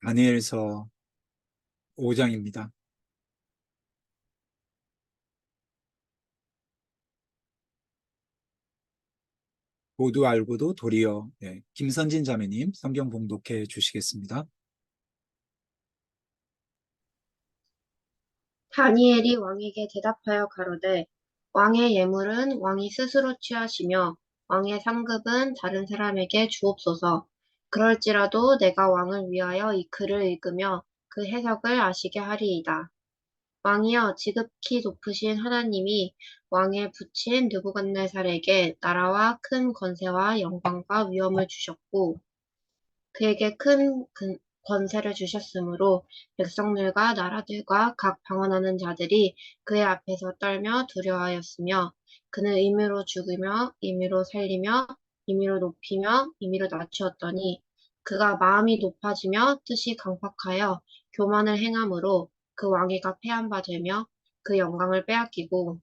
다니엘서 5장입니다. 모두 알고도 도리어. 김선진 자매님 성경 봉독해 주시겠습니다. 다니엘이 왕에게 대답하여 가로되 왕의 예물은 왕이 스스로 취하시며 왕의 상급은 다른 사람에게 주옵소서. 그럴지라도 내가 왕을 위하여 이 글을 읽으며 그 해석을 아시게 하리이다. 왕이여, 지극히 높으신 하나님이 왕에 붙인 느부갓네살에게 나라와 큰 권세와 영광과 위엄을 주셨고 그에게 큰 권세를 주셨으므로 백성들과 나라들과 각 방언하는 자들이 그의 앞에서 떨며 두려워하였으며 그는 임의로 죽이며 임의로 살리며 임의로 높이며 임의로 낮추었더니 그가 마음이 높아지며 뜻이 강팍하여 교만을 행함으로 그 왕위가 패한 바 되며 그 영광을 빼앗기고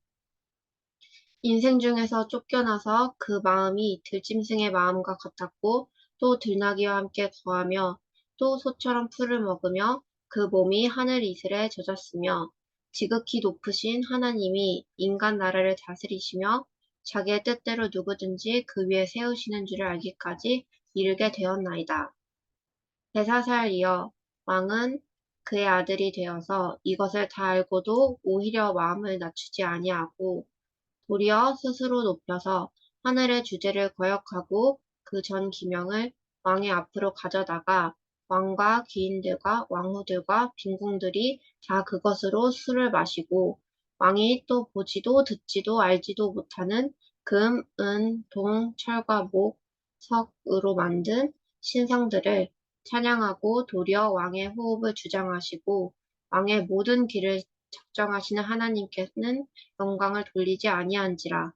인생 중에서 쫓겨나서 그 마음이 들짐승의 마음과 같았고 또 들나귀와 함께 거하며 또 소처럼 풀을 먹으며 그 몸이 하늘 이슬에 젖었으며 지극히 높으신 하나님이 인간 나라를 다스리시며 자기의 뜻대로 누구든지 그 위에 세우시는 줄을 알기까지 이르게 되었나이다. 벨사살이여, 왕은 그의 아들이 되어서 이것을 다 알고도 오히려 마음을 낮추지 아니하고 도리어 스스로 높여서 하늘의 주제를 거역하고 그 전 기명을 왕의 앞으로 가져다가 왕과 귀인들과 왕후들과 빈궁들이 다 그것으로 술을 마시고 왕이 또 보지도 듣지도 알지도 못하는 금, 은, 동, 철과 목, 석으로 만든 신상들을 찬양하고 도리어 왕의 호흡을 주장하시고 왕의 모든 길을 작정하시는 하나님께는 영광을 돌리지 아니한지라.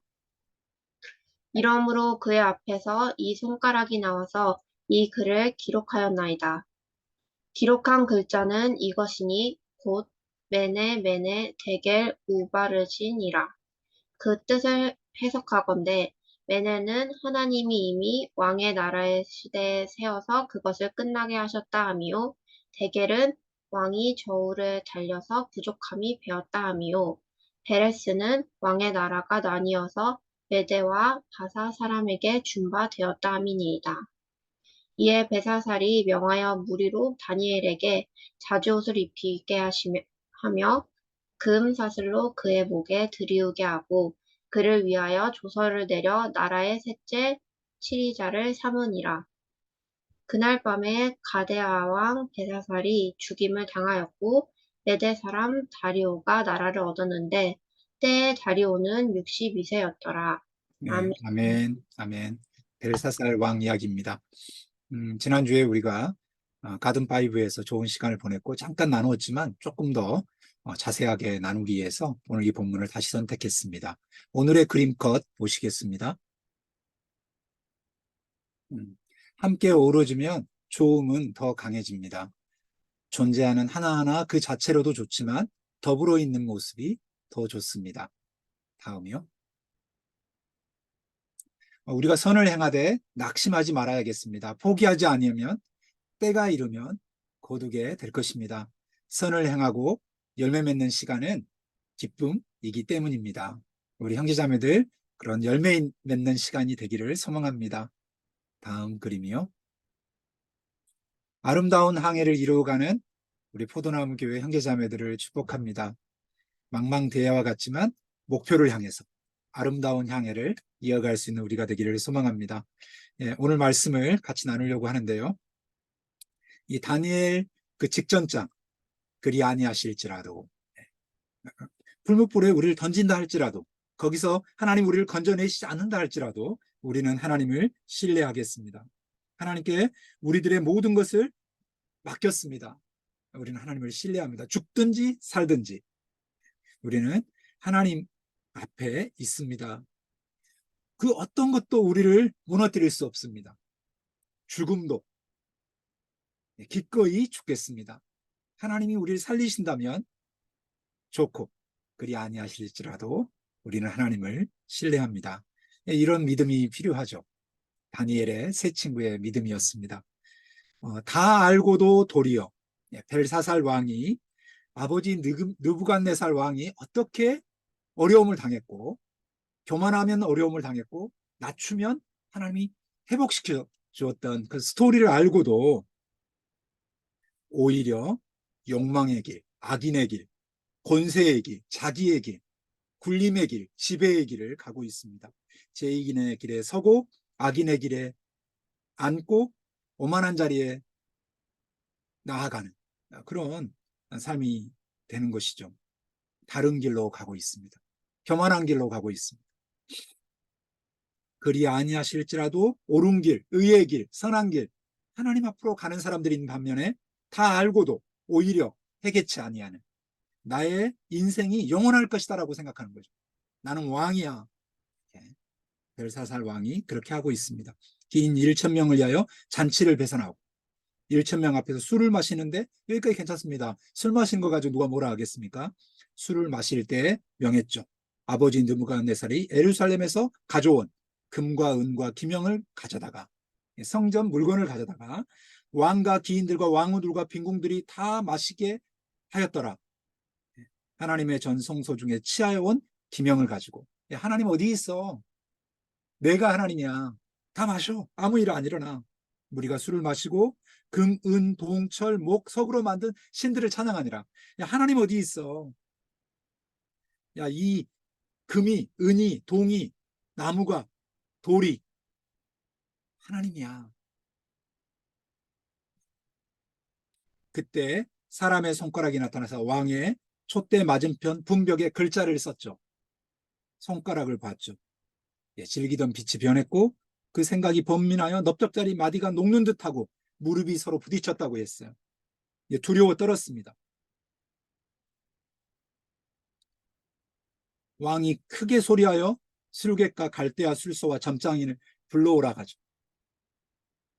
이러므로 그의 앞에서 이 손가락이 나와서 이 글을 기록하였나이다. 기록한 글자는 이것이니 곧 메네 메네 데겔 우바르신이라. 그 뜻을 해석하건대 메네는 하나님이 이미 왕의 나라의 시대에 세워서 그것을 끝나게 하셨다 하미요. 데겔은 왕이 저울을 달려서 부족함이 배었다 하미요. 베레스는 왕의 나라가 나뉘어서 메대와 바사 사람에게 준 바 되었다 함이니이다. 이에 벨사살이 명하여 무리로 다니엘에게 자주옷을 입히게 하며 금 사슬로 그의 목에 들이우게 하고 그를 위하여 조서를 내려 나라의 셋째 치리자를 삼으니라. 그날 밤에 가데아 왕 벨사살이 죽임을 당하였고 메대 사람 다리오가 나라를 얻었는데 때에 다리오는 62세였더라. 아멘. 아멘, 아멘. 벨사살 왕 이야기입니다. 지난주에 우리가 가든5에서 좋은 시간을 보냈고 잠깐 나누었지만 조금 더 자세하게 나누기 위해서 오늘 이 본문을 다시 선택했습니다. 오늘의 그림컷 보시겠습니다. 함께 어우러지면 좋음은 더 강해집니다. 존재하는 하나하나 그 자체로도 좋지만 더불어 있는 모습이 더 좋습니다. 다음이요. 우리가 선을 행하되 낙심하지 말아야겠습니다. 포기하지 않으면 때가 이르면 거두게 될 것입니다. 선을 행하고 열매 맺는 시간은 기쁨이기 때문입니다. 우리 형제자매들 그런 열매 맺는 시간이 되기를 소망합니다. 다음 그림이요. 아름다운 항해를 이루어가는 우리 포도나무 교회 형제자매들을 축복합니다. 망망대해와 같지만 목표를 향해서 아름다운 향해를 이어갈 수 있는 우리가 되기를 소망합니다. 오늘 말씀을 같이 나누려고 하는데요. 이 다니엘 그 직전장 그리 아니하실지라도 불목불에 우리를 던진다 할지라도 거기서 하나님 우리를 건져내시지 않는다 할지라도 우리는 하나님을 신뢰하겠습니다. 하나님께 우리들의 모든 것을 맡겼습니다. 우리는 하나님을 신뢰합니다. 죽든지 살든지 우리는 하나님 앞에 있습니다. 그 어떤 것도 우리를 무너뜨릴 수 없습니다. 죽음도 기꺼이 죽겠습니다. 하나님이 우리를 살리신다면 좋고 그리 아니하실지라도 우리는 하나님을 신뢰합니다. 이런 믿음이 필요하죠. 다니엘의 세 친구의 믿음이었습니다. 다 알고도 도리어 벨사살 왕이 아버지 느부갓네살 왕이 어떻게 어려움을 당했고 교만하면 어려움을 당했고 낮추면 하나님이 회복시켜 주었던 그 스토리를 알고도 오히려 욕망의 길, 악인의 길, 권세의 길, 자기의 길, 굴림의 길, 지배의 길을 가고 있습니다. 제2인의 길에 서고 악인의 길에 앉고 오만한 자리에 나아가는 그런 삶이 되는 것이죠. 다른 길로 가고 있습니다. 교만한 길로 가고 있습니다. 그리 아니하실지라도 옳은 길, 의의 길, 선한 길, 하나님 앞으로 가는 사람들이 있는 반면에 다 알고도 오히려 해개치 아니하는 나의 인생이 영원할 것이다라고 생각하는 거죠. 나는 왕이야. 벨사살 왕이 그렇게 하고 있습니다. 긴 1,000명을 위하여 잔치를 배선하고 1,000명 앞에서 술을 마시는데 여기까지 괜찮습니다. 술 마시는 거 가지고 누가 뭐라 하겠습니까? 술을 마실 때 명했죠. 아버지 느부갓네살이 예루살렘에서 가져온 금과 은과 기명을 가져다가 성전 물건을 가져다가 왕과 기인들과 왕후들과 빈궁들이 다 마시게 하였더라. 하나님의 전성소 중에 취하여 온 기명을 가지고 하나님 어디 있어? 내가 하나님이야. 다 마셔. 아무 일 안 일어나. 우리가 술을 마시고 금, 은, 동, 철, 목, 석으로 만든 신들을 찬양하니라. 야, 하나님 어디 있어? 야, 이 금이, 은이, 동이, 나무가, 돌이 하나님이야. 그때 사람의 손가락이 나타나서 왕의 촛대 맞은편 분벽에 글자를 썼죠. 손가락을 봤죠. 예, 즐기던 빛이 변했고 그 생각이 번민하여 넓적다리 마디가 녹는 듯하고 무릎이 서로 부딪혔다고 했어요. 예, 두려워 떨었습니다. 왕이 크게 소리하여 술객과 갈대아 술소와 점장인을 불러오라 가죠.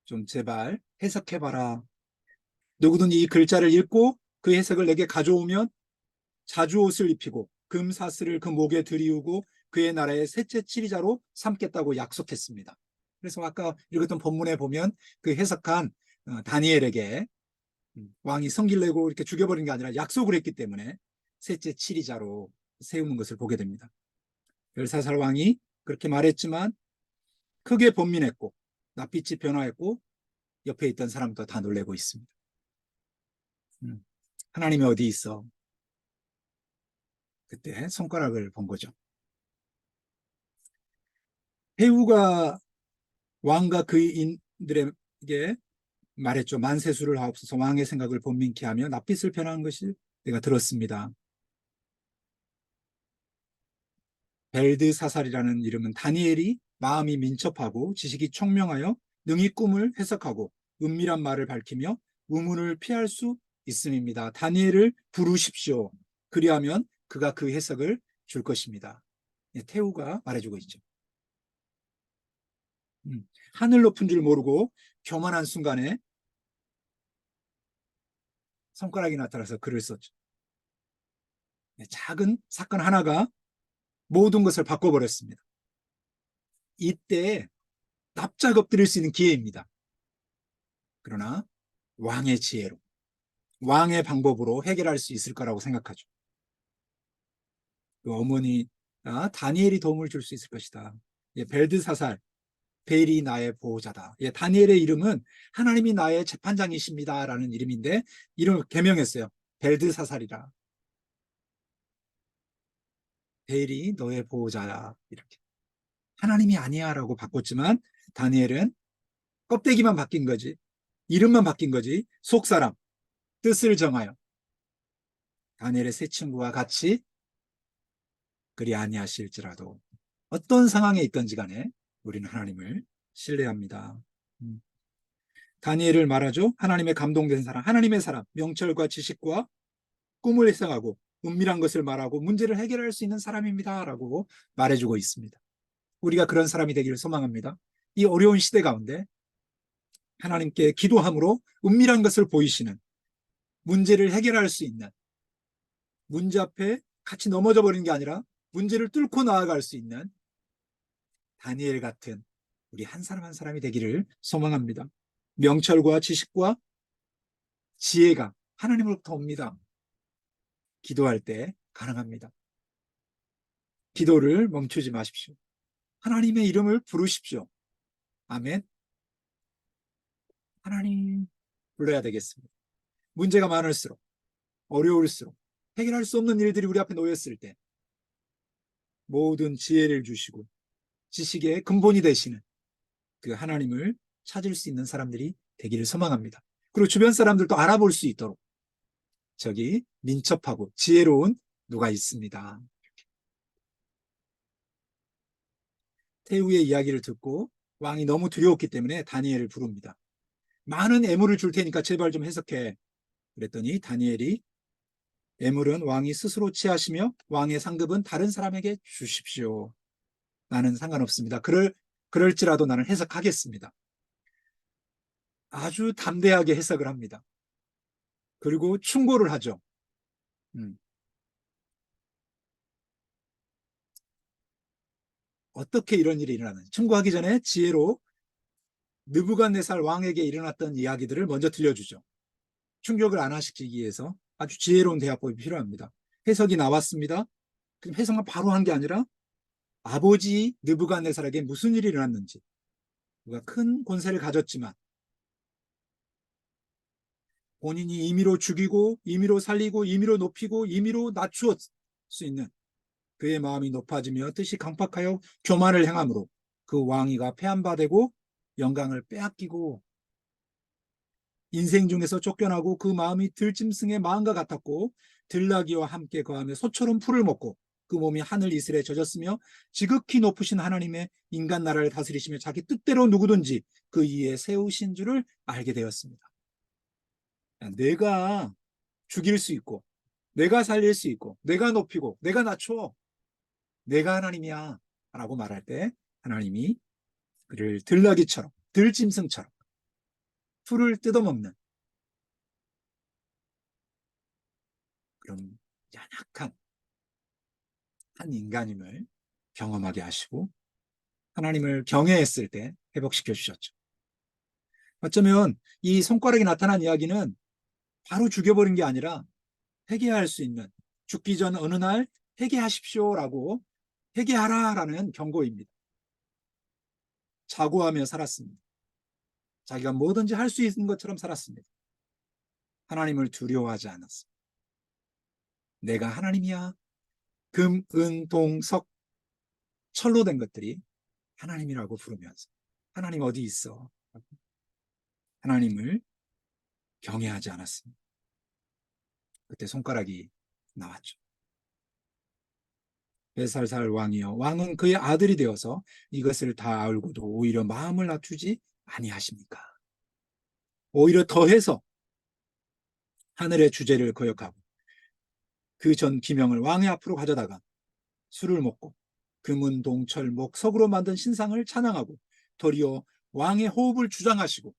좀 제발 해석해봐라. 누구든지 이 글자를 읽고 그 해석을 내게 가져오면 자주옷을 입히고 금사슬을 그 목에 들이우고 그의 나라의 셋째 치리자로 삼겠다고 약속했습니다. 그래서 아까 읽었던 본문에 보면 그 해석한 다니엘에게 왕이 성질 내고 이렇게 죽여버린 게 아니라 약속을 했기 때문에 셋째 치리자로 세우는 것을 보게 됩니다. 벨사살 왕이 그렇게 말했지만 크게 번민했고 낯빛이 변화했고 옆에 있던 사람도 다 놀래고 있습니다. 하나님이 어디 있어? 그때 손가락을 본 거죠. 해후가 왕과 그인들에게 말했죠. 만세수를 하옵소서. 왕의 생각을 본민케 하며 낯빛을 변한 것이 내가 들었습니다. 벨드사살이라는 이름은 다니엘이 마음이 민첩하고 지식이 총명하여 능히 꿈을 해석하고 은밀한 말을 밝히며 의문을 피할 수 있음입니다. 다니엘을 부르십시오. 그리하면 그가 그 해석을 줄 것입니다. 태우가 말해주고 있죠. 하늘 높은 줄 모르고 교만한 순간에 손가락이 나타나서 글을 썼죠. 작은 사건 하나가 모든 것을 바꿔버렸습니다. 이때 납작 엎드릴 수 있는 기회입니다. 그러나 왕의 지혜로, 왕의 방법으로 해결할 수 있을 거라고 생각하죠. 그 어머니 다니엘이 도움을 줄 수 있을 것이다. 벨드사살, 벨이 나의 보호자다. 다니엘의 이름은 하나님이 나의 재판장이십니다 라는 이름인데 이름을 개명했어요. 벨드사살이라. 벨이 너의 보호자야. 이렇게. 하나님이 아니야 라고 바꿨지만 다니엘은 껍데기만 바뀐 거지, 이름만 바뀐 거지, 속사람, 뜻을 정하여 다니엘의 세 친구와 같이 그리 아니하실지라도 어떤 상황에 있든지 간에 우리는 하나님을 신뢰합니다. 다니엘을 말하죠. 하나님의 감동된 사람, 하나님의 사람, 명철과 지식과 꿈을 해석하고 은밀한 것을 말하고 문제를 해결할 수 있는 사람입니다 라고 말해주고 있습니다. 우리가 그런 사람이 되기를 소망합니다. 이 어려운 시대 가운데 하나님께 기도함으로 은밀한 것을 보이시는, 문제를 해결할 수 있는, 문제 앞에 같이 넘어져 버리는 게 아니라 문제를 뚫고 나아갈 수 있는 다니엘 같은 우리 한 사람 한 사람이 되기를 소망합니다. 명철과 지식과 지혜가 하나님으로부터 옵니다. 기도할 때 가능합니다. 기도를 멈추지 마십시오. 하나님의 이름을 부르십시오. 아멘. 하나님 불러야 되겠습니다. 문제가 많을수록, 어려울수록, 해결할 수 없는 일들이 우리 앞에 놓였을 때 모든 지혜를 주시고 지식의 근본이 되시는 그 하나님을 찾을 수 있는 사람들이 되기를 소망합니다. 그리고 주변 사람들도 알아볼 수 있도록 저기 민첩하고 지혜로운 누가 있습니다. 태후의 이야기를 듣고 왕이 너무 두려웠기 때문에 다니엘을 부릅니다. 많은 애물을 줄 테니까 제발 좀 해석해. 그랬더니 다니엘이 애물은 왕이 스스로 취하시며 왕의 상급은 다른 사람에게 주십시오. 나는 상관없습니다. 그럴지라도 나는 해석하겠습니다. 아주 담대하게 해석을 합니다. 그리고 충고를 하죠. 어떻게 이런 일이 일어나는지 충고하기 전에 지혜로 느부갓네살 왕에게 일어났던 이야기들을 먼저 들려주죠. 충격을 안 하시키기 위해서 아주 지혜로운 대화법이 필요합니다. 해석이 나왔습니다. 그럼 해석만 바로 한 게 아니라 아버지 느부갓네살에게 무슨 일이 일어났는지, 그가 큰 권세를 가졌지만 본인이 임의로 죽이고 임의로 살리고 임의로 높이고 임의로 낮추었 수 있는 그의 마음이 높아지며 뜻이 강팍하여 교만을 행함으로 그 왕위가 폐한바되고 영광을 빼앗기고 인생 중에서 쫓겨나고 그 마음이 들짐승의 마음과 같았고 들나귀와 함께 거하며 소처럼 풀을 먹고 그 몸이 하늘 이슬에 젖었으며 지극히 높으신 하나님의 인간 나라를 다스리시며 자기 뜻대로 누구든지 그 위에 세우신 줄을 알게 되었습니다. 내가 죽일 수 있고 내가 살릴 수 있고 내가 높이고 내가 낮춰 내가 하나님이야 라고 말할 때 하나님이 그를 들나귀처럼 들짐승처럼 풀을 뜯어먹는 그런 연약한 한 인간임을 경험하게 하시고 하나님을 경외했을 때 회복시켜 주셨죠. 어쩌면 이 손가락이 나타난 이야기는 바로 죽여버린 게 아니라 회개할 수 있는 죽기 전 어느 날 회개하십시오라고 회개하라라는 경고입니다. 자고하며 살았습니다. 자기가 뭐든지 할 수 있는 것처럼 살았습니다. 하나님을 두려워하지 않았습니다. 내가 하나님이야. 금, 은, 동, 석, 철로 된 것들이 하나님이라고 부르면서 하나님 어디 있어? 하나님을 경외하지 않았습니다. 그때 손가락이 나왔죠. 베살살 왕이여 왕은 그의 아들이 되어서 이것을 다 알고도 오히려 마음을 낮추지 아니하십니까? 오히려 더해서 하늘의 주제를 거역하고 그 전 기명을 왕의 앞으로 가져다가 술을 먹고 금은 동철 목 석으로 만든 신상을 찬양하고 도리어 왕의 호흡을 주장하시고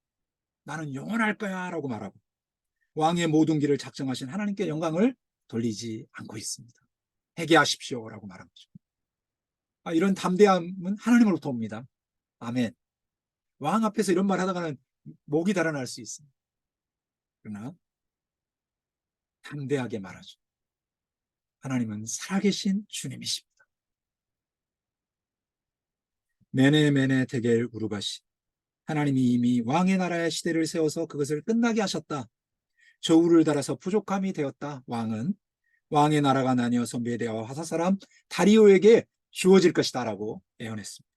나는 영원할 거야 라고 말하고 왕의 모든 길을 작정하신 하나님께 영광을 돌리지 않고 있습니다. 회개하십시오 라고 말한 거죠. 이런 담대함은 하나님으로부터 옵니다. 아멘. 왕 앞에서 이런 말 하다가는 목이 달아날 수 있습니다. 그러나 담대하게 말하죠. 하나님은 살아계신 주님이십니다. 메네 데겔 우르바시. 하나님이 이미 왕의 나라의 시대를 세워서 그것을 끝나게 하셨다. 저울을 달아서 부족함이 되었다. 왕의 나라가 나뉘어서 메대와 화사 사람 다리오에게 주어질 것이다 라고 예언했습니다.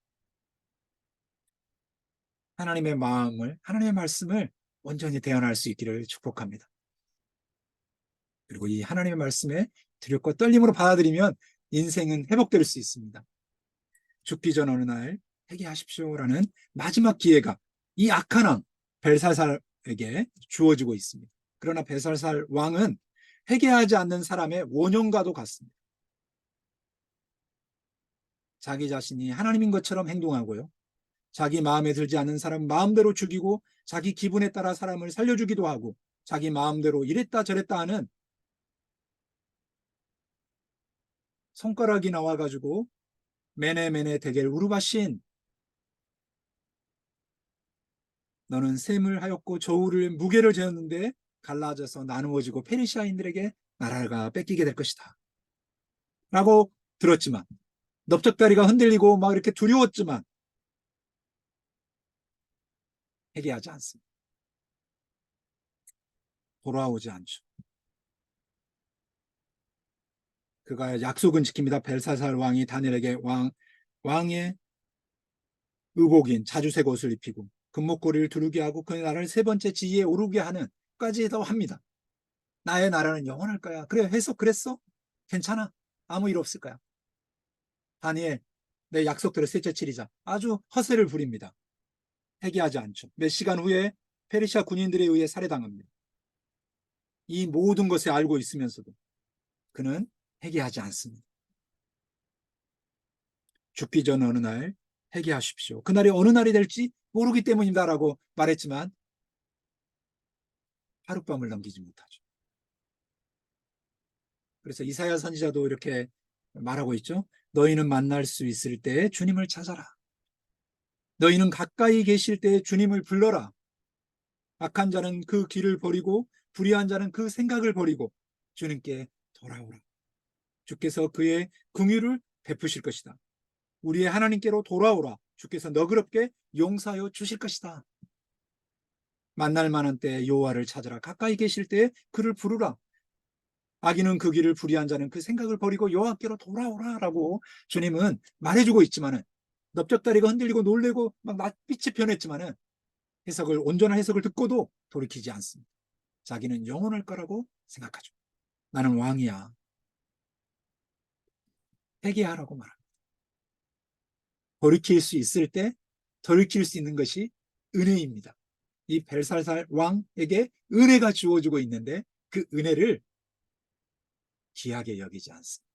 하나님의 마음을, 하나님의 말씀을 온전히 대언할 수 있기를 축복합니다. 그리고 이 하나님의 말씀에 두렵고 떨림으로 받아들이면 인생은 회복될 수 있습니다. 죽기 전 어느 날 회개하십시오라는 마지막 기회가 이 악한 왕 벨사살에게 주어지고 있습니다. 그러나 벨사살 왕은 회개하지 않는 사람의 원형과도 같습니다. 자기 자신이 하나님인 것처럼 행동하고요. 자기 마음에 들지 않는 사람 마음대로 죽이고 자기 기분에 따라 사람을 살려주기도 하고 자기 마음대로 이랬다 저랬다 하는 손가락이 나와가지고 메네 데겔 우르바신 너는 셈을 하였고 저울을 무게를 재었는데 갈라져서 나누어지고 페르시아인들에게 나라가 뺏기게 될 것이다 라고 들었지만, 넓적다리가 흔들리고 막 이렇게 두려웠지만 회개하지 않습니다. 돌아오지 않죠. 그가 약속은 지킵니다. 벨사살 왕이 다니엘에게 왕의 의복인 자주색 옷을 입히고 금목걸이를 두르게 하고 그 나라를 세 번째 지위에 오르게 하는 까지도 합니다. 나의 나라는 영원할 거야. 그래, 해서 그랬어? 괜찮아. 아무 일 없을 거야. 다니엘, 내 약속대로 셋째 치리자. 아주 허세를 부립니다. 회개하지 않죠. 몇 시간 후에 페르시아 군인들에 의해 살해당합니다. 이 모든 것을 알고 있으면서도 그는 회개하지 않습니다. 죽기 전 어느 날 회개하십시오. 그날이 어느 날이 될지 모르기 때문이다라고 말했지만 하룻밤을 넘기지 못하죠. 그래서 이사야 선지자도 이렇게 말하고 있죠. 너희는 만날 수 있을 때 주님을 찾아라. 너희는 가까이 계실 때 주님을 불러라. 악한 자는 그 길을 버리고 불의한 자는 그 생각을 버리고 주님께 돌아오라. 주께서 그의 긍휼을 베푸실 것이다. 우리의 하나님께로 돌아오라. 주께서 너그럽게 용서하여 주실 것이다. 만날 만한 때 여호와를 찾으라. 가까이 계실 때 그를 부르라. 악인은 그 길을 불의한 자는 그 생각을 버리고 여호와께로 돌아오라라고 주님은 말해주고 있지만은, 넓적다리가 흔들리고 놀래고 막 낯빛이 변했지만은 온전한 해석을 듣고도 돌이키지 않습니다. 자기는 영원할 거라고 생각하죠. 나는 왕이야. 회개하라고 말합니다. 돌이킬 수 있을 때 돌이킬 수 있는 것이 은혜입니다. 이 벨사살 왕에게 은혜가 주어지고 있는데 그 은혜를 귀하게 여기지 않습니다.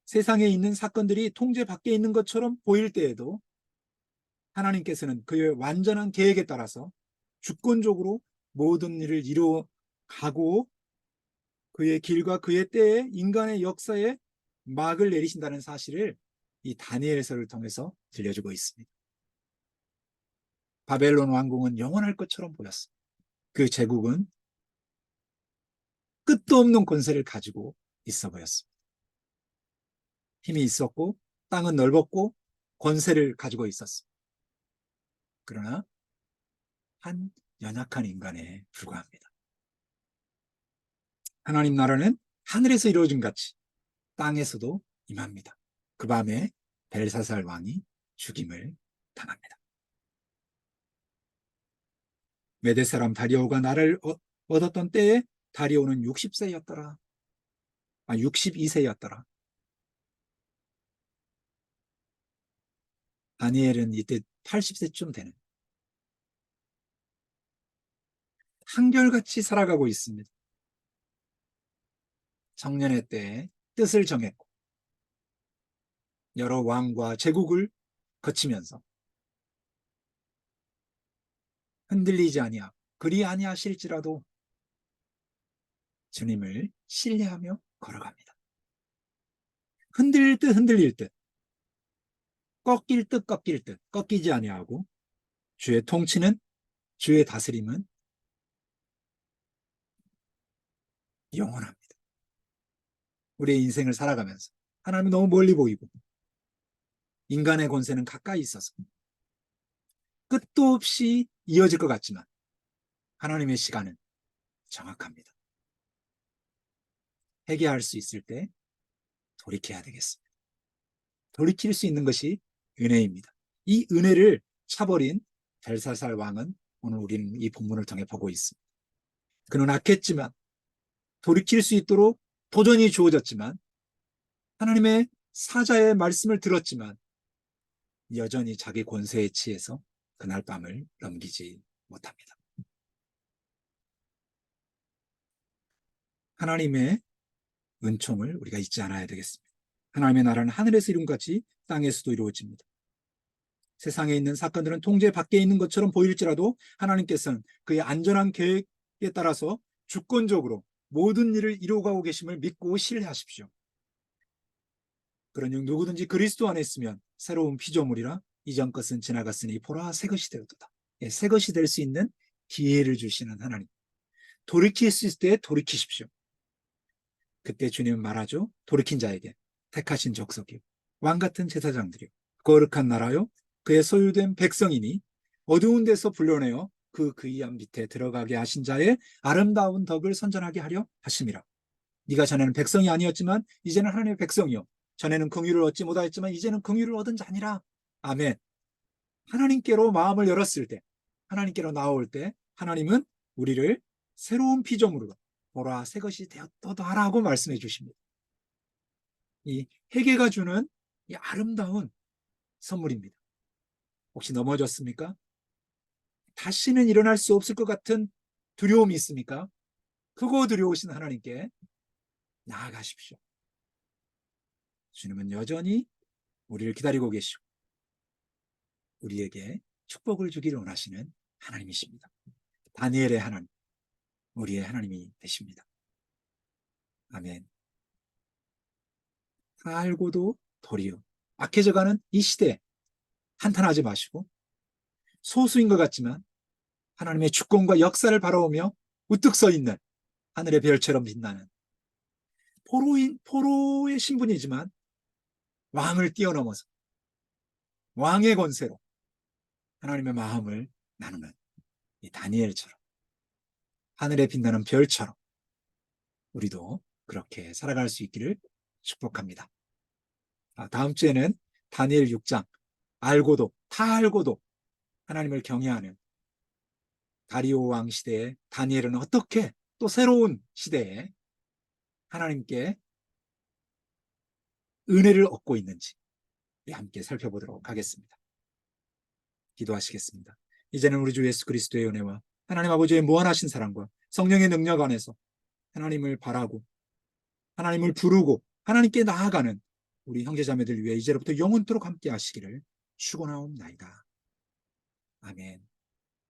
세상에 있는 사건들이 통제 밖에 있는 것처럼 보일 때에도 하나님께서는 그의 완전한 계획에 따라서 주권적으로 모든 일을 이루어가고 그의 길과 그의 때에 인간의 역사에 막을 내리신다는 사실을 이 다니엘서를 통해서 들려주고 있습니다. 바벨론 왕궁은 영원할 것처럼 보였습니다. 그 제국은 끝도 없는 권세를 가지고 있어 보였습니다. 힘이 있었고 땅은 넓었고 권세를 가지고 있었습니다. 그러나 한 연약한 인간에 불과합니다. 하나님 나라는 하늘에서 이루어진 같이 땅에서도 임합니다. 그 밤에 벨사살 왕이 죽임을 당합니다. 메대 사람 다리오가 나라를 얻었던 때에 다리오는 60세였더라. 62세였더라. 다니엘은 이때 80세쯤 되는 한결같이 살아가고 있습니다. 청년의 때에 뜻을 정했고 여러 왕과 제국을 거치면서 흔들리지 아니하고 그리 아니하실지라도 주님을 신뢰하며 걸어갑니다. 흔들릴 듯 흔들릴 듯, 꺾일 듯 꺾일 듯 꺾이지 아니하고 주의 통치는, 주의 다스림은 영원합니다. 우리의 인생을 살아가면서 하나님은 너무 멀리 보이고 인간의 권세는 가까이 있어서 끝도 없이 이어질 것 같지만 하나님의 시간은 정확합니다. 회개할 수 있을 때 돌이켜야 되겠습니다. 돌이킬 수 있는 것이 은혜입니다. 이 은혜를 차버린 벨사살 왕은 오늘 우리는 이 본문을 통해 보고 있습니다. 그는 악했지만 돌이킬 수 있도록 도전이 주어졌지만 하나님의 사자의 말씀을 들었지만 여전히 자기 권세에 취해서 그날 밤을 넘기지 못합니다. 하나님의 은총을 우리가 잊지 않아야 되겠습니다. 하나님의 나라는 하늘에서 이룬 같이 땅에서도 이루어집니다. 세상에 있는 사건들은 통제 밖에 있는 것처럼 보일지라도 하나님께서는 그의 안전한 계획에 따라서 주권적으로 모든 일을 이루어가고 계심을 믿고 신뢰하십시오. 그러니 누구든지 그리스도 안에 있으면 새로운 피조물이라 이전 것은 지나갔으니 보라 새 것이 되었도다. 예, 새 것이 될 수 있는 기회를 주시는 하나님. 돌이킬 수 있을 때 돌이키십시오. 그때 주님은 말하죠. 돌이킨 자에게 택하신 족속이요 왕 같은 제사장들이요 거룩한 나라요 그의 소유된 백성이니 어두운 데서 불러내어 그 의암 밑에 들어가게 하신 자의 아름다운 덕을 선전하게 하려 하심이라. 네가 전에는 백성이 아니었지만 이제는 하나님의 백성이요 전에는 긍휼을 얻지 못하였지만 이제는 긍휼을 얻은 자니라. 아멘. 하나님께로 마음을 열었을 때, 하나님께로 나올 때 하나님은 우리를 새로운 피조물로 보라 새 것이 되었도다라고 말씀해 주십니다. 이 회개가 주는 이 아름다운 선물입니다. 혹시 넘어졌습니까? 다시는 일어날 수 없을 것 같은 두려움이 있습니까? 크고 두려우신 하나님께 나아가십시오. 주님은 여전히 우리를 기다리고 계시고 우리에게 축복을 주기를 원하시는 하나님이십니다. 다니엘의 하나님, 우리의 하나님이 되십니다. 아멘. 다 알고도 도리어 악해져가는 이 시대에 한탄하지 마시고 소수인 것 같지만 하나님의 주권과 역사를 바라보며 우뚝 서 있는 하늘의 별처럼 빛나는 포로의 신분이지만 왕을 뛰어넘어서 왕의 권세로 하나님의 마음을 나누는 이 다니엘처럼 하늘에 빛나는 별처럼 우리도 그렇게 살아갈 수 있기를 축복합니다. 다음 주에는 다니엘 6장 알고도 다 알고도 하나님을 경외하는 다리오 왕 시대에 다니엘은 어떻게 또 새로운 시대에 하나님께 은혜를 얻고 있는지 함께 살펴보도록 하겠습니다. 기도하시겠습니다. 이제는 우리 주 예수 그리스도의 은혜와 하나님 아버지의 무한하신 사랑과 성령의 능력 안에서 하나님을 바라고 하나님을 부르고 하나님께 나아가는 우리 형제자매들 위해 이제로부터 영원토록 함께 하시기를 축원하옵나이다. 아멘.